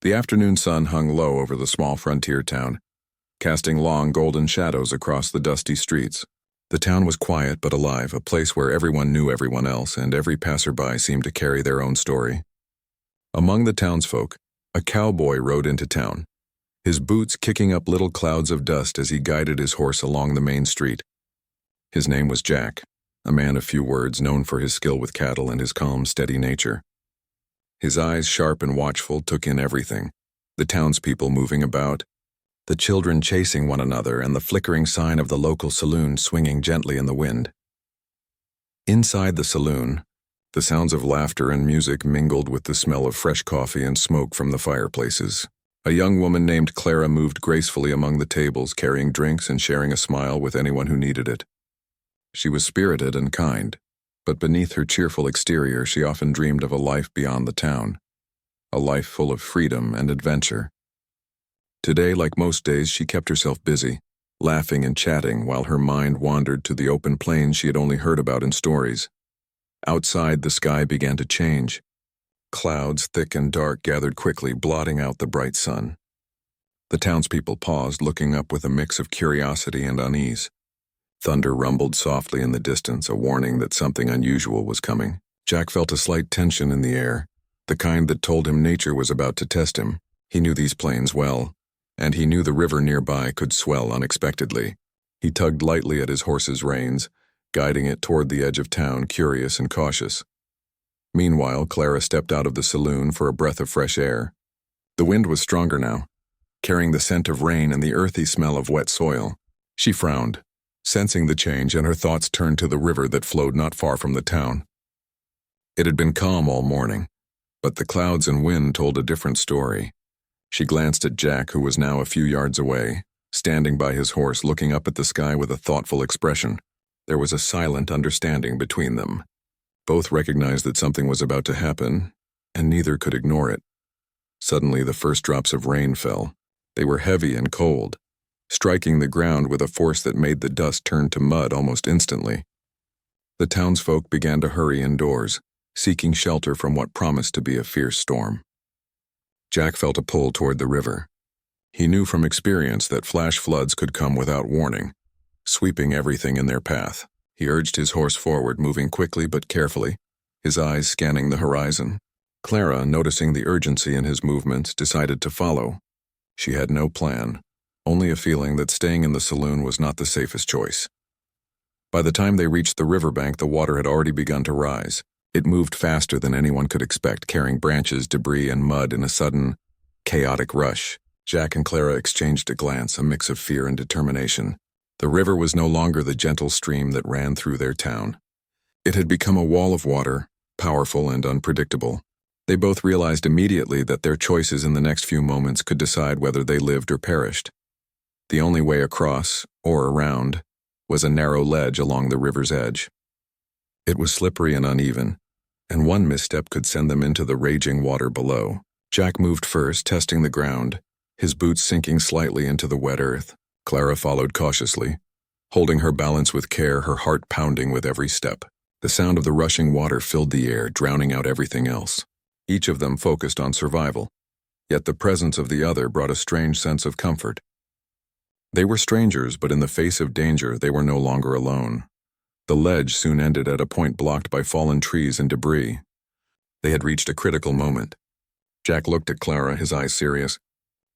The afternoon sun hung low over the small frontier town, casting long golden shadows across the dusty streets. The town was quiet but alive, a place where everyone knew everyone else and every passerby seemed to carry their own story. Among the townsfolk, a cowboy rode into town, his boots kicking up little clouds of dust as he guided his horse along the main street. His name was Jack, a man of few words, known for his skill with cattle and his calm, steady nature. His eyes, sharp and watchful, took in everything: the townspeople moving about, the children chasing one another, and the flickering sign of the local saloon swinging gently in the wind. Inside the saloon, the sounds of laughter and music mingled with the smell of fresh coffee and smoke from the fireplaces. A young woman named Clara moved gracefully among the tables, carrying drinks and sharing a smile with anyone who needed it. She was spirited and kind, but beneath her cheerful exterior she often dreamed of a life beyond the town, a life full of freedom and adventure. Today, like most days, she kept herself busy, laughing and chatting while her mind wandered to the open plains she had only heard about in stories. Outside, the sky began to change. Clouds, thick and dark, gathered quickly, blotting out the bright sun. The townspeople paused, looking up with a mix of curiosity and unease. Thunder rumbled softly in the distance, a warning that something unusual was coming. Jack felt a slight tension in the air, the kind that told him nature was about to test him. He knew these plains well, and he knew the river nearby could swell unexpectedly. He tugged lightly at his horse's reins, guiding it toward the edge of town, curious and cautious. Meanwhile, Clara stepped out of the saloon for a breath of fresh air. The wind was stronger now, carrying the scent of rain and the earthy smell of wet soil. She frowned, sensing the change, and her thoughts turned to the river that flowed not far from the town. It had been calm all morning, but the clouds and wind told a different story. She glanced at Jack, who was now a few yards away, standing by his horse, looking up at the sky with a thoughtful expression. There was a silent understanding between them. Both recognized that something was about to happen, and neither could ignore it. Suddenly, the first drops of rain fell. They were heavy and cold, striking the ground with a force that made the dust turn to mud almost instantly. The townsfolk began to hurry indoors, seeking shelter from what promised to be a fierce storm. Jack felt a pull toward the river. He knew from experience that flash floods could come without warning, sweeping everything in their path. He urged his horse forward, moving quickly but carefully, his eyes scanning the horizon. Clara, noticing the urgency in his movements, decided to follow. She had no plan, only a feeling that staying in the saloon was not the safest choice. By the time they reached the riverbank, the water had already begun to rise. It moved faster than anyone could expect, carrying branches, debris, and mud in a sudden, chaotic rush. Jack and Clara exchanged a glance, a mix of fear and determination. The river was no longer the gentle stream that ran through their town. It had become a wall of water, powerful and unpredictable. They both realized immediately that their choices in the next few moments could decide whether they lived or perished. The only way across, or around, was a narrow ledge along the river's edge. It was slippery and uneven, and one misstep could send them into the raging water below. Jack moved first, testing the ground, his boots sinking slightly into the wet earth. Clara followed cautiously, holding her balance with care, her heart pounding with every step. The sound of the rushing water filled the air, drowning out everything else. Each of them focused on survival, yet the presence of the other brought a strange sense of comfort. They were strangers, but in the face of danger, they were no longer alone. The ledge soon ended at a point blocked by fallen trees and debris. They had reached a critical moment. Jack looked at Clara, his eyes serious.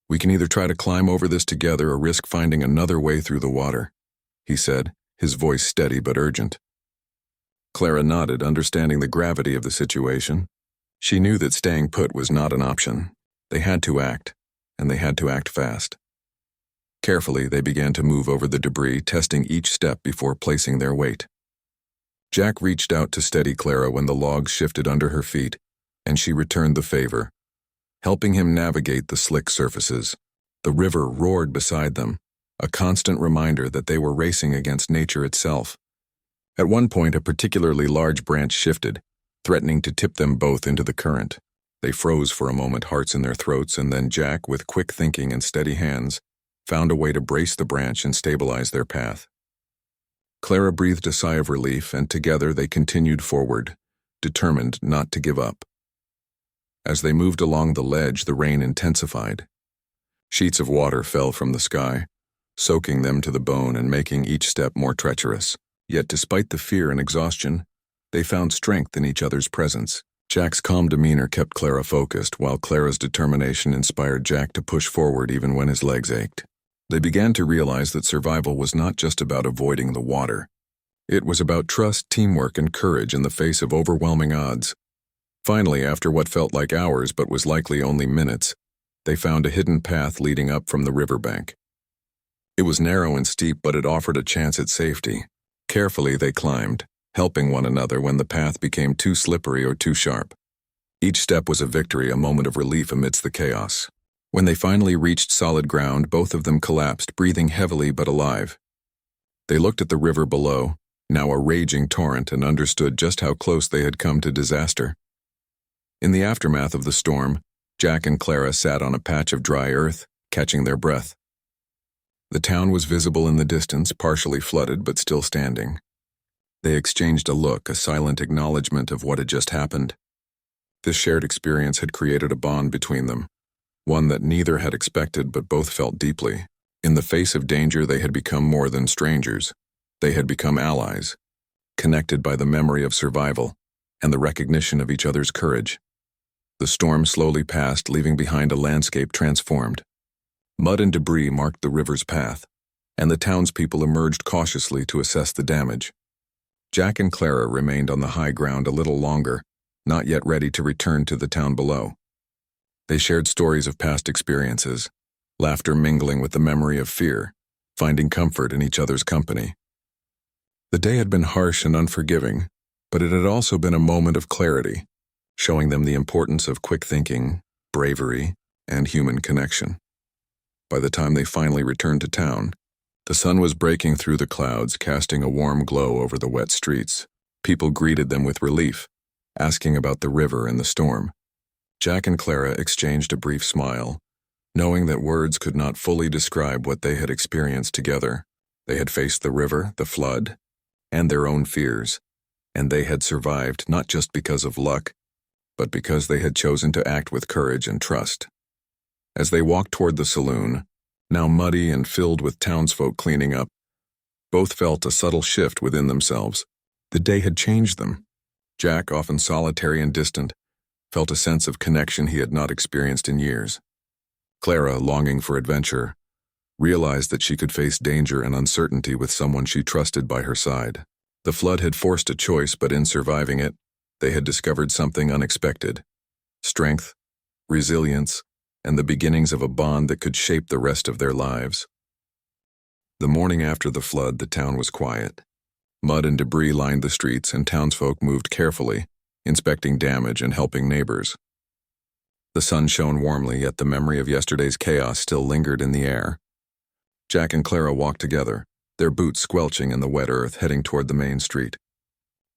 "We can either try to climb over this together or risk finding another way through the water," he said, his voice steady but urgent. Clara nodded, understanding the gravity of the situation. She knew that staying put was not an option. They had to act, and they had to act fast. Carefully, they began to move over the debris, testing each step before placing their weight. Jack reached out to steady Clara when the logs shifted under her feet, and she returned the favor, helping him navigate the slick surfaces. The river roared beside them, a constant reminder that they were racing against nature itself. At one point, a particularly large branch shifted, threatening to tip them both into the current. They froze for a moment, hearts in their throats, and then Jack, with quick thinking and steady hands, found a way to brace the branch and stabilize their path. Clara breathed a sigh of relief, and together they continued forward, determined not to give up. As they moved along the ledge, the rain intensified. Sheets of water fell from the sky, soaking them to the bone and making each step more treacherous. Yet despite the fear and exhaustion, they found strength in each other's presence. Jack's calm demeanor kept Clara focused, while Clara's determination inspired Jack to push forward even when his legs ached. They began to realize that survival was not just about avoiding the water. It was about trust, teamwork, and courage in the face of overwhelming odds. Finally, after what felt like hours but was likely only minutes, they found a hidden path leading up from the riverbank. It was narrow and steep, but it offered a chance at safety. Carefully they climbed, helping one another when the path became too slippery or too sharp. Each step was a victory, a moment of relief amidst the chaos. When they finally reached solid ground, both of them collapsed, breathing heavily but alive. They looked at the river below, now a raging torrent, and understood just how close they had come to disaster. In the aftermath of the storm, Jack and Clara sat on a patch of dry earth, catching their breath. The town was visible in the distance, partially flooded but still standing. They exchanged a look, a silent acknowledgement of what had just happened. This shared experience had created a bond between them, one that neither had expected but both felt deeply. In the face of danger, they had become more than strangers. They had become allies, connected by the memory of survival and the recognition of each other's courage. The storm slowly passed, leaving behind a landscape transformed. Mud and debris marked the river's path, and the townspeople emerged cautiously to assess the damage. Jack and Clara remained on the high ground a little longer, not yet ready to return to the town below. They shared stories of past experiences, laughter mingling with the memory of fear, finding comfort in each other's company. The day had been harsh and unforgiving, but it had also been a moment of clarity, showing them the importance of quick thinking, bravery, and human connection. By the time they finally returned to town, the sun was breaking through the clouds, casting a warm glow over the wet streets. People greeted them with relief, asking about the river and the storm. Jack and Clara exchanged a brief smile, knowing that words could not fully describe what they had experienced together. They had faced the river, the flood, and their own fears, and they had survived not just because of luck, but because they had chosen to act with courage and trust. As they walked toward the saloon, now muddy and filled with townsfolk cleaning up, both felt a subtle shift within themselves. The day had changed them. Jack, often solitary and distant, felt a sense of connection he had not experienced in years. Clara, longing for adventure, realized that she could face danger and uncertainty with someone she trusted by her side. The flood had forced a choice, but in surviving it, they had discovered something unexpected: strength, resilience, and the beginnings of a bond that could shape the rest of their lives. The morning after the flood, the town was quiet. Mud and debris lined the streets, and townsfolk moved carefully, inspecting damage and helping neighbors. The sun shone warmly, yet the memory of yesterday's chaos still lingered in the air. Jack and Clara walked together, their boots squelching in the wet earth, heading toward the main street.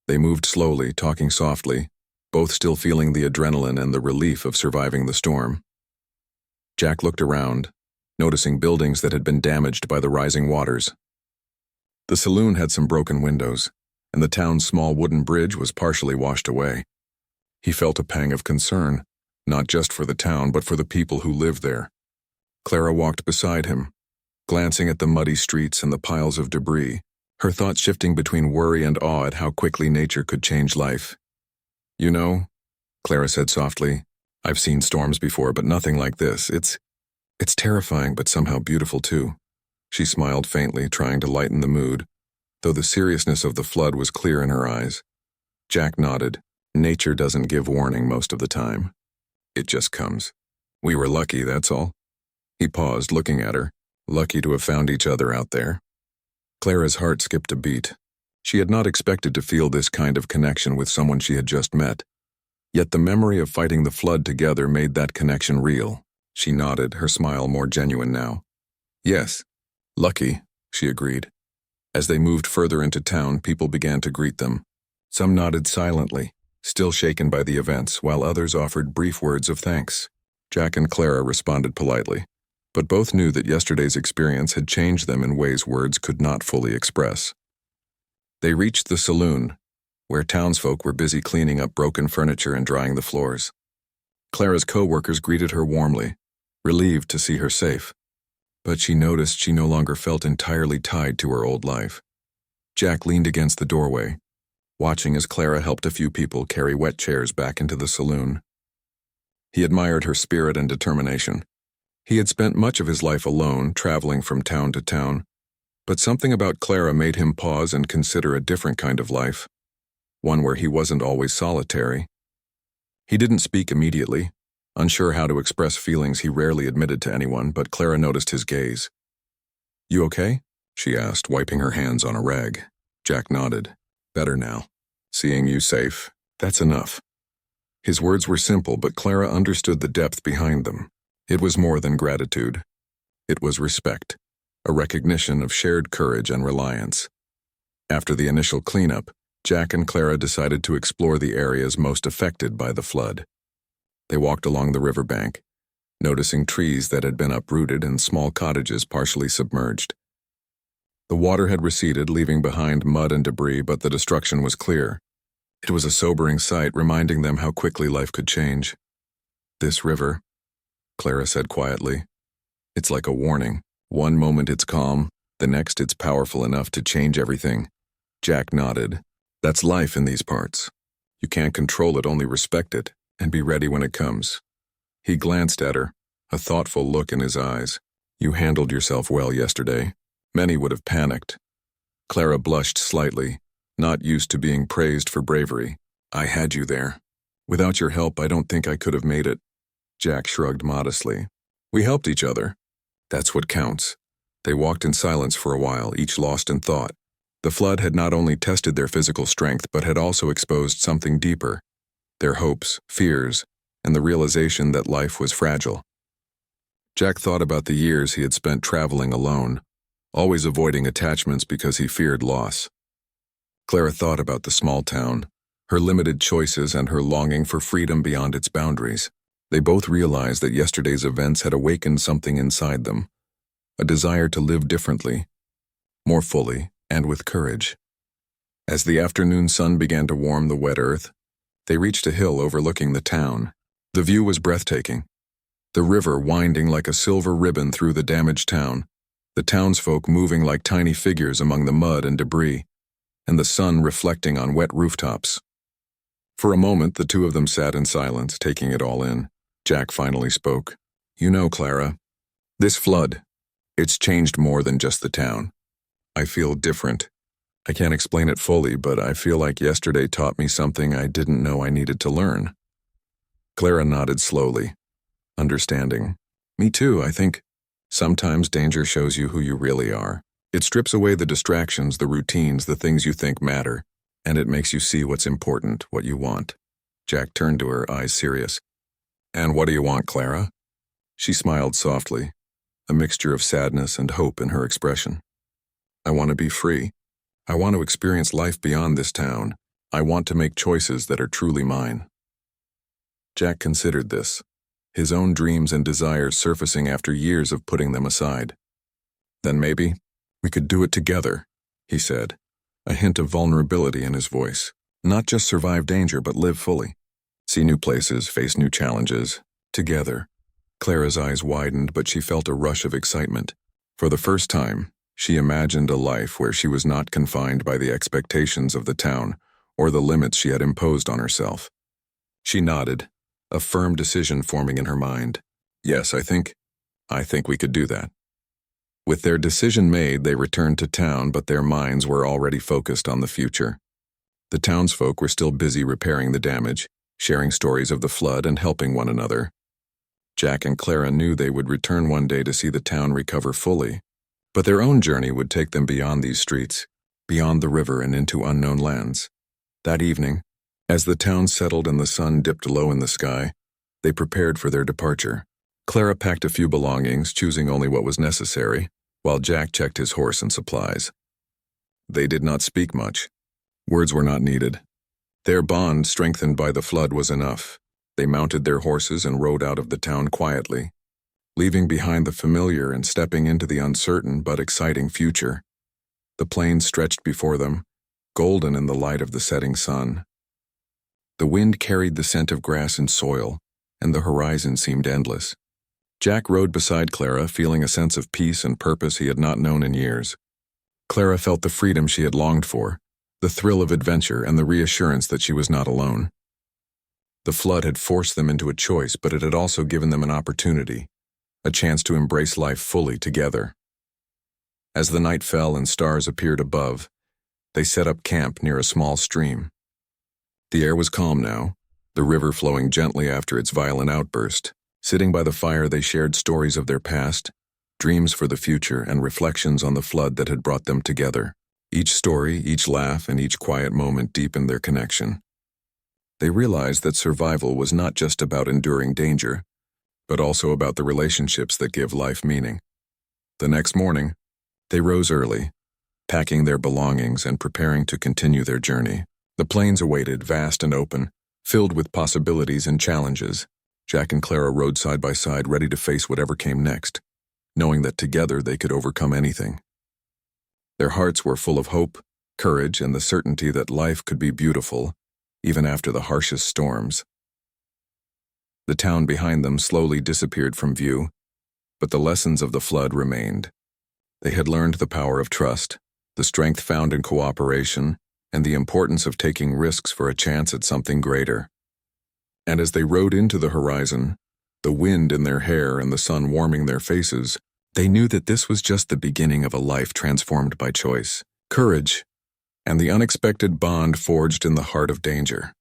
They moved slowly, talking softly, both still feeling the adrenaline and the relief of surviving the storm. Jack looked around, noticing buildings that had been damaged by the rising waters. The saloon had some broken windows, and the town's small wooden bridge was partially washed away. He felt a pang of concern, not just for the town, but for the people who lived there. Clara walked beside him, glancing at the muddy streets and the piles of debris, her thoughts shifting between worry and awe at how quickly nature could change life. "You know," Clara said softly, "I've seen storms before, but nothing like this. It's terrifying, but somehow beautiful too." She smiled faintly, trying to lighten the mood, though the seriousness of the flood was clear in her eyes. Jack nodded. Nature doesn't give warning most of the time. It just comes. We were lucky, that's all. He paused, looking at her, lucky to have found each other out there. Clara's heart skipped a beat. She had not expected to feel this kind of connection with someone she had just met. Yet the memory of fighting the flood together made that connection real. She nodded, her smile more genuine now. "Yes, lucky," she agreed. As they moved further into town, people began to greet them. Some nodded silently, still shaken by the events, while others offered brief words of thanks. Jack and Clara responded politely, but both knew that yesterday's experience had changed them in ways words could not fully express. They reached the saloon, where townsfolk were busy cleaning up broken furniture and drying the floors. Clara's co-workers greeted her warmly, relieved to see her safe. But she noticed she no longer felt entirely tied to her old life. Jack leaned against the doorway, watching as Clara helped a few people carry wet chairs back into the saloon. He admired her spirit and determination. He had spent much of his life alone, traveling from town to town, but something about Clara made him pause and consider a different kind of life, one where he wasn't always solitary. He didn't speak immediately, unsure how to express feelings he rarely admitted to anyone, but Clara noticed his gaze. "You okay?" she asked, wiping her hands on a rag. Jack nodded. "Better now. Seeing you safe, that's enough." His words were simple, but Clara understood the depth behind them. It was more than gratitude. It was respect, a recognition of shared courage and reliance. After the initial cleanup, Jack and Clara decided to explore the areas most affected by the flood. They walked along the riverbank, noticing trees that had been uprooted and small cottages partially submerged. The water had receded, leaving behind mud and debris, but the destruction was clear. It was a sobering sight, reminding them how quickly life could change. "This river," Clara said quietly. "It's like a warning. One moment it's calm, the next it's powerful enough to change everything." Jack nodded. "That's life in these parts. You can't control it, only respect it, and be ready when it comes." He glanced at her, a thoughtful look in his eyes. "You handled yourself well yesterday. Many would have panicked." Clara blushed slightly, not used to being praised for bravery. "I had you there. Without your help, I don't think I could have made it." Jack shrugged modestly. "We helped each other. That's what counts." They walked in silence for a while, each lost in thought. The flood had not only tested their physical strength, but had also exposed something deeper: their hopes, fears, and the realization that life was fragile. Jack thought about the years he had spent traveling alone, always avoiding attachments because he feared loss. Clara thought about the small town, her limited choices, and her longing for freedom beyond its boundaries. They both realized that yesterday's events had awakened something inside them, a desire to live differently, more fully, and with courage. As the afternoon sun began to warm the wet earth, they reached a hill overlooking the town. The view was breathtaking. The river winding like a silver ribbon through the damaged town, the townsfolk moving like tiny figures among the mud and debris, and the sun reflecting on wet rooftops. For a moment, the two of them sat in silence, taking it all in. Jack finally spoke. "You know, Clara, this flood, it's changed more than just the town. I feel different. I can't explain it fully, but I feel like yesterday taught me something I didn't know I needed to learn." Clara nodded slowly, understanding. "Me too, I think. Sometimes danger shows you who you really are. It strips away the distractions, the routines, the things you think matter, and it makes you see what's important, what you want." Jack turned to her, eyes serious. "And what do you want, Clara?" She smiled softly, a mixture of sadness and hope in her expression. "I want to be free. I want to experience life beyond this town. I want to make choices that are truly mine." Jack considered this, his own dreams and desires surfacing after years of putting them aside. "Then maybe we could do it together," he said, a hint of vulnerability in his voice. "Not just survive danger, but live fully. See new places, face new challenges, together." Clara's eyes widened, but she felt a rush of excitement. For the first time, she imagined a life where she was not confined by the expectations of the town or the limits she had imposed on herself. She nodded, a firm decision forming in her mind. "Yes, I think we could do that." With their decision made, they returned to town, but their minds were already focused on the future. The townsfolk were still busy repairing the damage, sharing stories of the flood and helping one another. Jack and Clara knew they would return one day to see the town recover fully, but their own journey would take them beyond these streets, beyond the river and into unknown lands. That evening, as the town settled and the sun dipped low in the sky, they prepared for their departure. Clara packed a few belongings, choosing only what was necessary, while Jack checked his horse and supplies. They did not speak much. Words were not needed. Their bond, strengthened by the flood, was enough. They mounted their horses and rode out of the town quietly, leaving behind the familiar and stepping into the uncertain but exciting future. The plains stretched before them, golden in the light of the setting sun. The wind carried the scent of grass and soil, and the horizon seemed endless. Jack rode beside Clara, feeling a sense of peace and purpose he had not known in years. Clara felt the freedom she had longed for, the thrill of adventure and the reassurance that she was not alone. The flood had forced them into a choice, but it had also given them an opportunity, a chance to embrace life fully together. As the night fell and stars appeared above, they set up camp near a small stream. The air was calm now, the river flowing gently after its violent outburst. Sitting by the fire, they shared stories of their past, dreams for the future, and reflections on the flood that had brought them together. Each story, each laugh, and each quiet moment deepened their connection. They realized that survival was not just about enduring danger, but also about the relationships that give life meaning. The next morning, they rose early, packing their belongings and preparing to continue their journey. The plains awaited, vast and open, filled with possibilities and challenges. Jack and Clara rode side by side, ready to face whatever came next, knowing that together they could overcome anything. Their hearts were full of hope, courage, and the certainty that life could be beautiful, even after the harshest storms. The town behind them slowly disappeared from view, but the lessons of the flood remained. They had learned the power of trust, the strength found in cooperation, and the importance of taking risks for a chance at something greater. And as they rode into the horizon, the wind in their hair and the sun warming their faces, they knew that this was just the beginning of a life transformed by choice, courage, and the unexpected bond forged in the heart of danger.